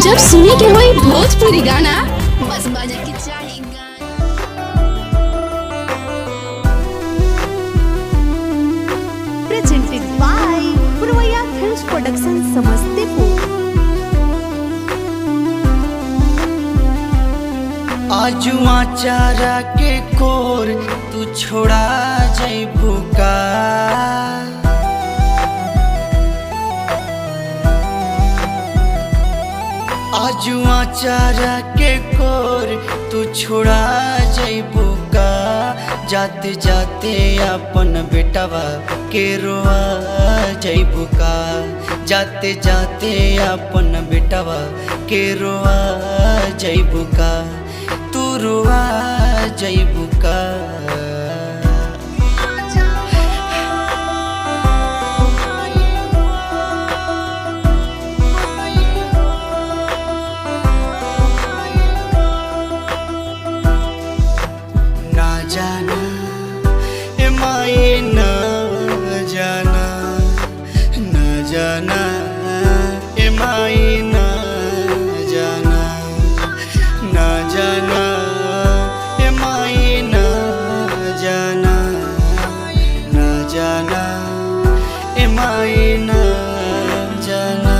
जब सुने के होई भोजपुरी गाना बस बजे के चाही गाना। Presented by Purvaya Films Production Samastipur. आजुआ चारा के कोर तू छोड़ा जइबू का। आजुआ चारा के कोर तू छोड़ा जइबू का। जाते जाते अपन बेटवा के रोआ जइबू का। जाते जाते अपन बेटवा के रोआ जइबू का। तू रोआ जइबू का। ना जाना ए माए ना जाना, ना जाना ए माए ना जाना, ना जाना ए माए ना जाना, ना जाना ए माए ना जाना।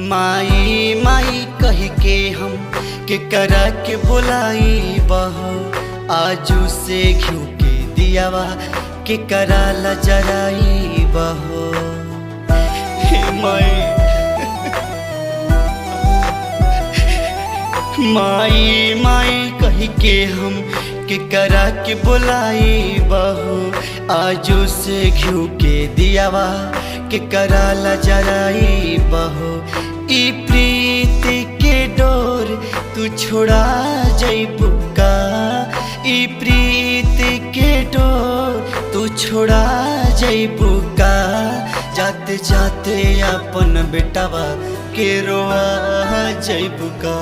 माई माई कह के हम के करा के बुलाई बहो। आजू से घिउ के दियावा के करा ला जराई बहो। हे माई माई माई कह के हम के करा के बुलाई बहो। आजू से घिउ के दियावा के करा ला जराई बहो। ई प्रीति के डोर तू छोड़ा जइबू का। ई प्रीति के डोर तू छोड़ा जइबू का। जाते जाते अपन बेटवा के रोआ जइबू का।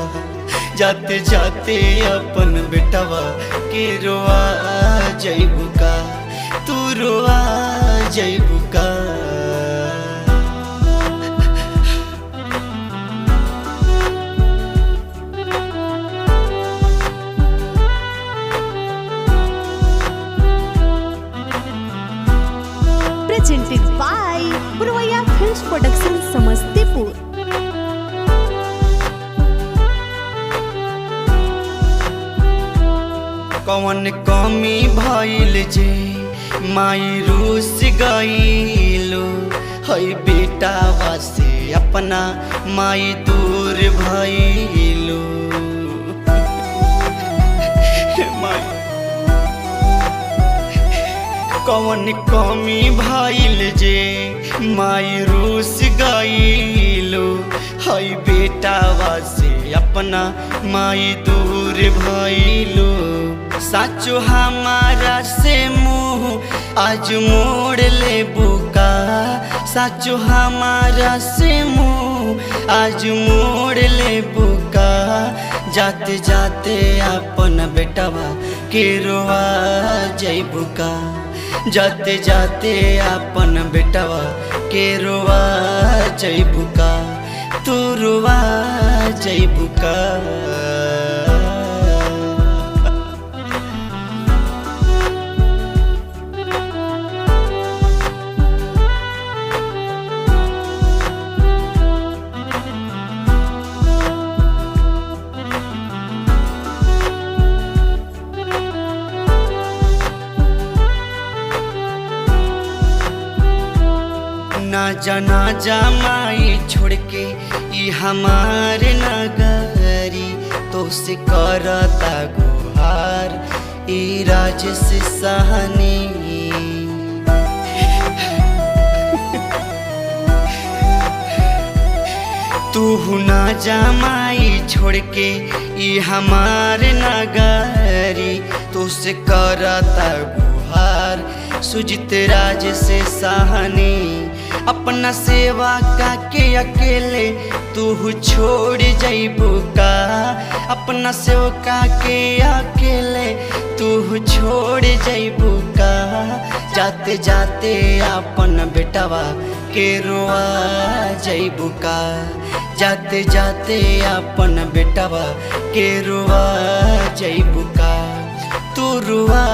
जाते जाते अपन बेटवा के रोआ जइबू का। तू रोआ जइबू का। Presented by Purvaya Films Production Samastipur. कौन कमी भइल जे माई रूस गइलो। है बेटावा से अपना माई दूर भइलो। माई कौन कमी भइल जे माई रूस गइलो। है बेटावा से अपना माई दूर भइलो। साचो हमारा से मुँह आज मोड़ ले बुका। साचो हमारा से मुँह आज मोड़ ले बुका। जाते जाते अपन बेटवा के रोआ जइबू का। जाते जाते अपन बेटवा के रोआ जइबू का। तू रोआ जइबू का। ना जाना जमाई छोड़ के ई हमारे नगरी। तो से करता गुहार ई राजेश सहनी। तू ना जमाई छोड़ के ई हमारे नगरी। तो से करता गुहार सुजित राज से सहानी अपना सेवा का के अकेले तू छोड़ जइबू का। अपना सेवका के अकेले तू छोड़ जइबू का। जाते जाते अपन बेटवा के रोआ जइबू का। जाते जाते अपन बेटवा के रोआ जइबू का। तू रुआ